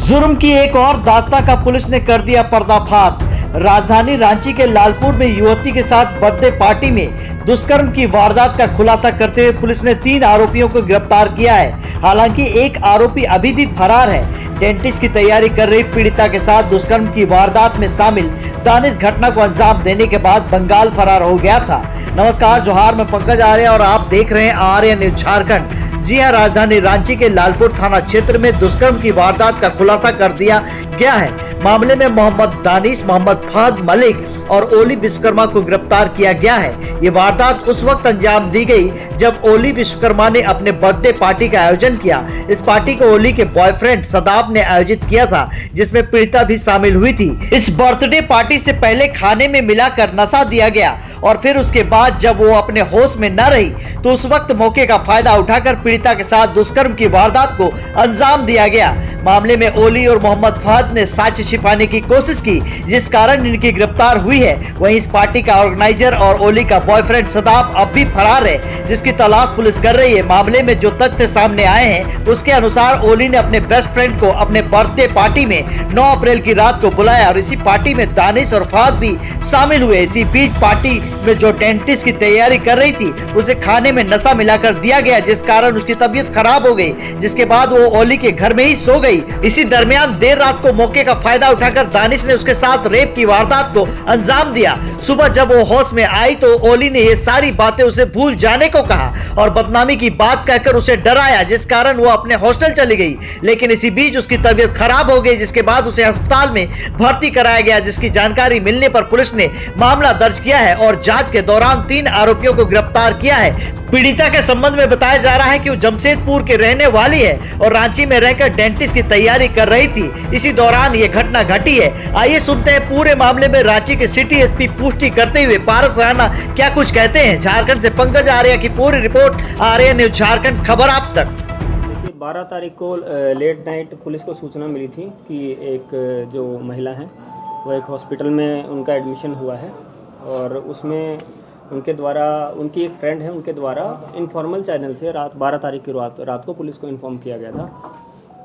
जुर्म की एक और दास्तां का पुलिस ने कर दिया पर्दाफाश। राजधानी रांची के लालपुर में युवती के साथ बर्थडे पार्टी में दुष्कर्म की वारदात का खुलासा करते हुए पुलिस ने 3 आरोपियों को गिरफ्तार किया है। हालांकि एक आरोपी अभी भी फरार है। डेंटिस्ट की तैयारी कर रही पीड़िता के साथ दुष्कर्म की वारदात में शामिल दानिश घटना को अंजाम देने के बाद बंगाल फरार हो गया था। नमस्कार, जोहार, मैं पंकज आर्य और आप देख रहे हैं आर्य न्यूज झारखंड। जी हां, राजधानी रांची के लालपुर थाना क्षेत्र में दुष्कर्म की वारदात का खुलासा कर दिया गया है। मामले में मोहम्मद दानिश, मोहम्मद फहद मलिक और ओली विश्वकर्मा को गिरफ्तार किया गया है। ये वारदात उस वक्त अंजाम दी गई जब ओली विश्वकर्मा ने अपने बर्थडे पार्टी का आयोजन किया। इस पार्टी को ओली के बॉयफ्रेंड सदाब ने आयोजित किया था, जिसमें पीड़िता भी शामिल हुई थी। इस बर्थडे पार्टी से पहले खाने में मिलाकर नशा दिया गया और फिर उसके बाद जब वो अपने होश में न रही तो उस वक्त मौके का फायदा उठाकर पीड़िता के साथ दुष्कर्म की वारदात को अंजाम दिया गया। मामले में ओली और मोहम्मद फहद ने साक्ष्य छिपाने की कोशिश की, जिस कारण इनकी गिरफ्तार हुई है। वहीं इस पार्टी का ऑर्गेनाइजर और ओली का बॉयफ्रेंड सदाब अब भी फरार है, जिसकी तलाश पुलिस कर रही है। मामले में जो तथ्य सामने आए हैं उसके अनुसार ओली ने अपने बेस्ट फ्रेंड को अपने बर्थडे पार्टी में 9 अप्रैल की रात को बुलाया और इसी पार्टी में दानिश और फहद भी शामिल हुए। इसी बीच पार्टी में जो डेंटिस्ट की तैयारी कर रही थी उसे खाने में नशा मिलाकर दिया गया, जिस कारण उसकी तबीयत खराब हो गई, जिसके बाद वो ओली के घर में ही सो गई। इसी दरमियान देर रात को मौके का फायदा उठाकर दानिश ने उसके साथ रेप की वारदात को अंजाम दिया। सुबह जब वो होश में आई तो ओली ने ये सारी बातें उसे भूल जाने को कहा और बदनामी की बात कहकर उसे डराया, जिस कारण वो अपने हॉस्टल चली गई। लेकिन इसी बीच उसकी तबीयत खराब हो गई, जिसके बाद उसे अस्पताल में भर्ती कराया गया। जिसकी जानकारी मिलने पर पुलिस ने मामला दर्ज किया है और जांच के दौरान 3 आरोपियों को गिरफ्तार किया है। पीड़िता के संबंध में बताया जा रहा है कि वो जमशेदपुर के रहने वाली है और रांची में रहकर डेंटिस्ट की तैयारी कर रही थी। इसी दौरान ये घटना घटी है। आइए सुनते हैं पूरे मामले में रांची के सिटी एसपी पुष्टि करते हुए पारस राणा क्या कुछ कहते हैं। झारखंड से पंकज आर्य की पूरी रिपोर्ट, आर्य न्यूज झारखंड, खबर आप तक। 12 तारीख को लेट नाइट पुलिस को सूचना मिली थी कि एक जो महिला है वो एक हॉस्पिटल में उनका एडमिशन हुआ है और उसमें उनके द्वारा, उनकी एक फ्रेंड है, उनके द्वारा इनफॉर्मल चैनल से 12 तारीख की रात को पुलिस को इन्फॉर्म किया गया था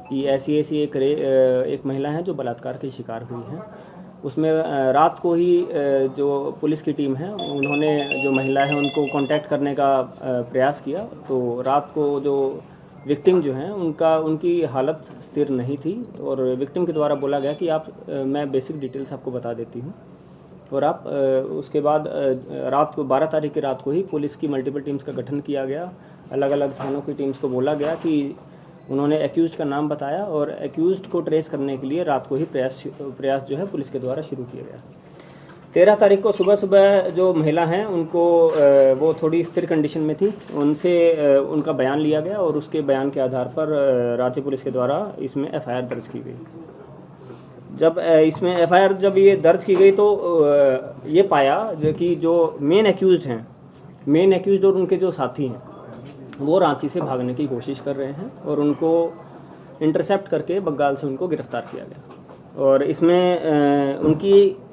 कि ऐसी एक महिला है जो बलात्कार की शिकार हुई है। उसमें रात को ही जो पुलिस की टीम है उन्होंने जो महिला है उनको कांटेक्ट करने का प्रयास किया। तो रात को जो विक्टिम जो हैं उनकी हालत स्थिर नहीं थी और विक्टिम के द्वारा बोला गया कि मैं बेसिक डिटेल्स आपको बता देती हूँ और आप उसके बाद रात को 12 तारीख की रात को ही पुलिस की मल्टीपल टीम्स का गठन किया गया। अलग अलग थानों की टीम्स को बोला गया कि उन्होंने एक्यूज़्ड का नाम बताया और एक्यूज़्ड को ट्रेस करने के लिए रात को ही प्रयास जो है पुलिस के द्वारा शुरू किया गया। 13 तारीख को सुबह जो महिला हैं उनको वो थोड़ी स्थिर कंडीशन में थी, उनसे उनका बयान लिया गया और उसके बयान के आधार पर रांची पुलिस के द्वारा इसमें एफआईआर दर्ज की गई। जब इसमें एफआईआर जब ये दर्ज की गई तो ये पाया कि जो मेन एक्यूज़ड और उनके जो साथी हैं वो रांची से भागने की कोशिश कर रहे हैं और उनको इंटरसेप्ट करके बंगाल से उनको गिरफ्तार किया गया। और इसमें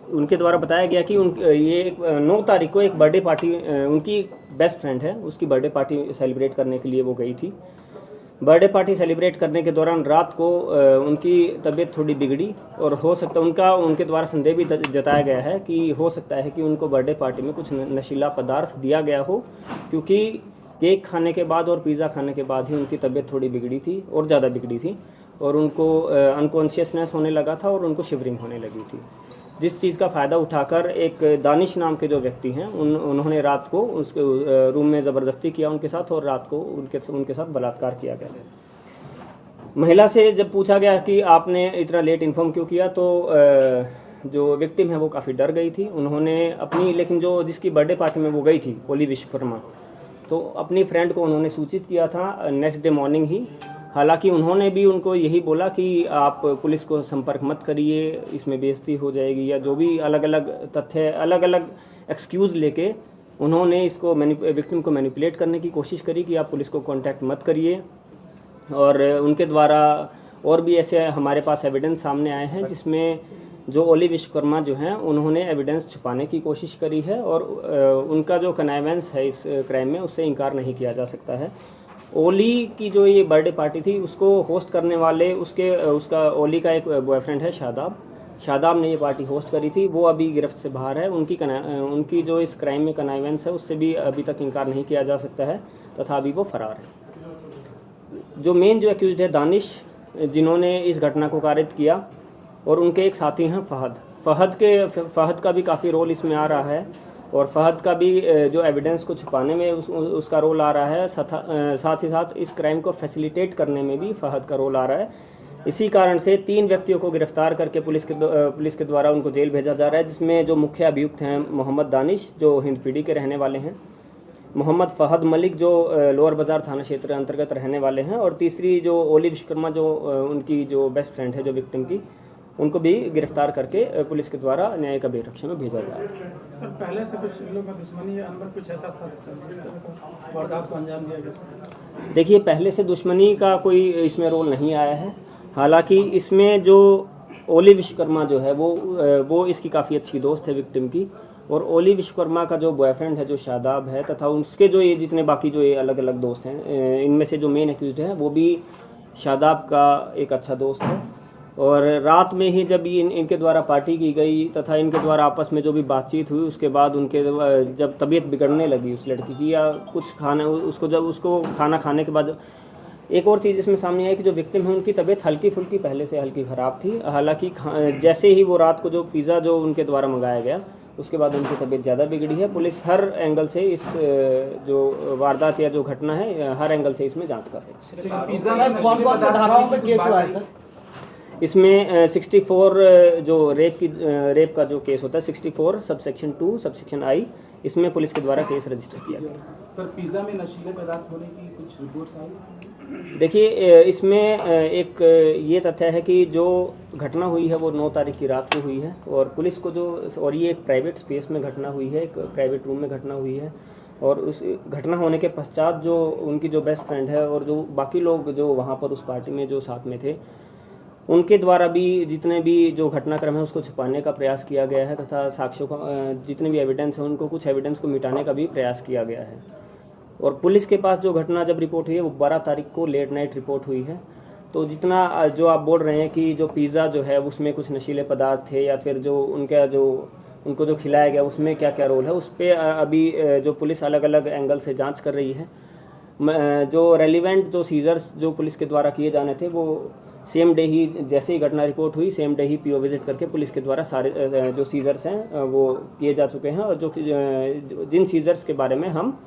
उनके द्वारा बताया गया कि ये 9 तारीख को एक बर्थडे पार्टी, उनकी बेस्ट फ्रेंड है, उसकी बर्थडे पार्टी सेलिब्रेट करने के लिए वो गई थी। बर्थडे पार्टी सेलिब्रेट करने के दौरान रात को उनकी तबीयत थोड़ी बिगड़ी और हो सकता है उनके द्वारा संदेह भी जताया गया है कि हो सकता है कि उनको बर्थडे पार्टी में कुछ नशीला पदार्थ दिया गया हो, क्योंकि केक खाने के बाद और पिज़्ज़ा खाने के बाद ही उनकी तबीयत थोड़ी बिगड़ी थी और ज़्यादा बिगड़ी थी और उनको अनकॉन्शियसनेस होने लगा था और उनको शिवरिंग होने लगी थी। जिस चीज़ का फ़ायदा उठाकर एक दानिश नाम के जो व्यक्ति हैं उन्होंने रात को उसके रूम में ज़बरदस्ती किया उनके साथ और रात को उनके साथ बलात्कार किया गया। महिला से जब पूछा गया कि आपने इतना लेट इन्फॉर्म क्यों किया तो जो विक्टिम है वो काफ़ी डर गई थी। उन्होंने लेकिन जिसकी बर्थडे पार्टी में वो गई थी, ओली विश्वकर्मा, तो अपनी फ्रेंड को उन्होंने सूचित किया था नेक्स्ट डे मॉर्निंग ही। हालांकि उन्होंने भी उनको यही बोला कि आप पुलिस को संपर्क मत करिए, इसमें बेइज्जती हो जाएगी, या जो भी अलग अलग तथ्य, अलग अलग एक्सक्यूज़ लेके उन्होंने इसको विक्टिम को मैनिपुलेट करने की कोशिश करी कि आप पुलिस को कांटेक्ट मत करिए। और उनके द्वारा और भी ऐसे हमारे पास एविडेंस सामने आए हैं जिसमें जो ओली विश्वकर्मा जो हैं उन्होंने एविडेंस छुपाने की कोशिश करी है और उनका जो कनाइवेंस है इस क्राइम में उससे इनकार नहीं किया जा सकता है। ओली की जो ये बर्थडे पार्टी थी उसको होस्ट करने वाले उसका ओली का एक बॉयफ्रेंड है शादाब ने ये पार्टी होस्ट करी थी। वो अभी गिरफ्त से बाहर है। उनकी जो इस क्राइम में कनाइवेंस है उससे भी अभी तक इनकार नहीं किया जा सकता है तथा अभी वो फरार है। जो मेन जो एक्यूज्ड है दानिश, जिन्होंने इस घटना को कारित किया, और उनके एक साथी हैं फ़हद का भी काफ़ी रोल इसमें आ रहा है, और फ़हद का भी जो एविडेंस को छुपाने में उसका रोल आ रहा है। साथ ही साथ इस क्राइम को फैसिलिटेट करने में भी फ़हद का रोल आ रहा है। इसी कारण से 3 व्यक्तियों को गिरफ्तार करके पुलिस के द्वारा उनको जेल भेजा जा रहा है, जिसमें जो मुख्य अभियुक्त हैं मोहम्मद दानिश जो हिंदपीढ़ी के रहने वाले हैं, मोहम्मद फ़हद मलिक जो लोअर बाज़ार थाना क्षेत्र अंतर्गत रहने वाले हैं, और तीसरी जो ओली विश्वकर्मा जो उनकी जो बेस्ट फ्रेंड है जो विक्टिम की, उनको भी गिरफ्तार करके पुलिस के द्वारा न्यायिक अभिरक्षा में भेजा जा रहा है। सर पहले से कुछ लोगों का दुश्मनी या अंदर कुछ ऐसा था वारदात को अंजाम दिया गया? देखिए, पहले से दुश्मनी का कोई इसमें रोल नहीं आया है। हालांकि इसमें जो ओली विश्वकर्मा जो है वो इसकी काफ़ी अच्छी दोस्त है विक्टिम की, और ओली विश्वकर्मा का जो बॉयफ्रेंड है जो शादाब है, तथा उसके जो ये जितने बाकी जो ये अलग अलग दोस्त हैं, इनमें से जो मेन एक्यूज्ड है वो भी शादाब का एक अच्छा दोस्त है। और रात में ही जब इनके द्वारा पार्टी की गई तथा इनके द्वारा आपस में जो भी बातचीत हुई, उसके बाद उनके जब तबीयत बिगड़ने लगी उस लड़की की, या कुछ उसको खाना खाने के बाद, एक और चीज़ इसमें सामने आई कि जो विक्टिम है उनकी तबीयत हल्की फुल्की पहले से हल्की ख़राब थी। हालांकि जैसे ही वो रात को जो पिज़्ज़ा जो उनके द्वारा मंगाया गया, उसके बाद उनकी तबीयत ज़्यादा बिगड़ी है। पुलिस हर एंगल से इस जो वारदात या जो घटना है, हर एंगल से इसमें जांच कर रही है। कौन-कौन सी धाराओं में केस हुआ है सर? इसमें 64 जो रेप का जो केस होता है, 64 सबसेक्शन 2 सबसेक्शन I, इसमें पुलिस के द्वारा केस रजिस्टर किया गया। सर पिज़्ज़ा में नशीले पदार्थ होने की कुछ रिपोर्ट्स आई? देखिए, इसमें एक ये तथ्य है कि जो घटना हुई है वो 9 तारीख की रात को हुई है, और पुलिस को और ये एक प्राइवेट स्पेस में घटना हुई है, एक प्राइवेट रूम में घटना हुई है, और उस घटना होने के पश्चात जो उनकी जो बेस्ट फ्रेंड है और जो बाकी लोग जो वहाँ पर उस पार्टी में जो साथ में थे, उनके द्वारा भी जितने भी जो घटनाक्रम है उसको छुपाने का प्रयास किया गया है, तथा साक्ष्यों का जितने भी एविडेंस है उनको कुछ एविडेंस को मिटाने का भी प्रयास किया गया है। और पुलिस के पास जो घटना जब रिपोर्ट हुई है वो 12 तारीख को लेट नाइट रिपोर्ट हुई है। तो जितना जो आप बोल रहे हैं कि जो पिज़्ज़ा जो है उसमें कुछ नशीले पदार्थ थे, या फिर जो उनको जो खिलाया गया उसमें क्या क्या रोल है, उस पर अभी जो पुलिस अलग अलग एंगल से जाँच कर रही है। जो रेलिवेंट जो सीजर्स जो पुलिस के द्वारा किए जाने थे वो सेम डे ही, जैसे ही घटना रिपोर्ट हुई, सेम डे ही PO विजिट करके पुलिस के द्वारा सारे जो सीजर्स हैं वो किए जा चुके हैं, और जिन सीजर्स के बारे में हम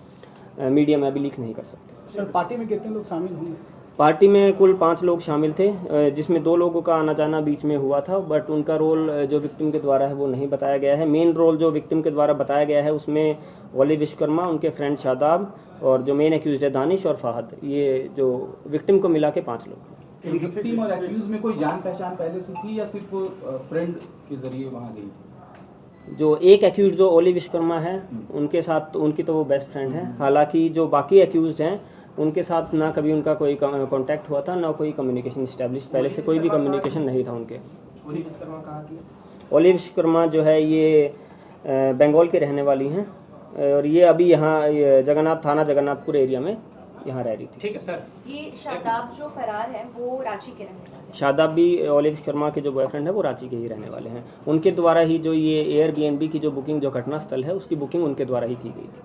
मीडिया में अभी लीक नहीं कर सकते। सर पार्टी में कितने लोग शामिल होंगे? पार्टी में कुल 5 लोग शामिल थे, जिसमें 2 लोगों का आना जाना बीच में हुआ था, बट उनका रोल जो विक्टिम के द्वारा है वो नहीं बताया गया है। मेन रोल जो विक्टिम के द्वारा बताया गया है उसमें ओली विश्वकर्मा, उनके फ्रेंड शादाब, और जो मेन एक्यूज्ड है दानिश और फ़हद, ये जो विक्टिम को मिला के 5 लोग। विक्टिम और एक्यूज में कोई जान पहचान पहले से थी या सिर्फ फ्रेंड के जरिए वहाँ गई? जो एक एक्यूज जो ओली विश्वकर्मा है उनके साथ, उनकी तो वो बेस्ट फ्रेंड है। हालांकि जो बाकी एक्यूज हैं उनके साथ ना कभी उनका कोई कांटेक्ट हुआ था, ना कोई कम्युनिकेशन इस्टेब्लिश, पहले से कोई भी कम्युनिकेशन नहीं था उनके। ओली विश्वकर्मा कहाँ की? ओली विश्वकर्मा जो है ये बंगाल के रहने वाली हैं, और ये अभी यहाँ जगन्नाथपुर एरिया में यहाँ रह रही थी। ठीक है सर। ये शादाब जो फरार है वो रांची के रहने वाले हैं। शादाब भी ओली विश्वकर्मा के जो बॉयफ्रेंड है वो रांची के ही रहने वाले हैं। उनके द्वारा ही जो ये एयरबीएनबी की जो बुकिंग, जो घटना स्थल है उसकी बुकिंग उनके द्वारा ही की गई थी।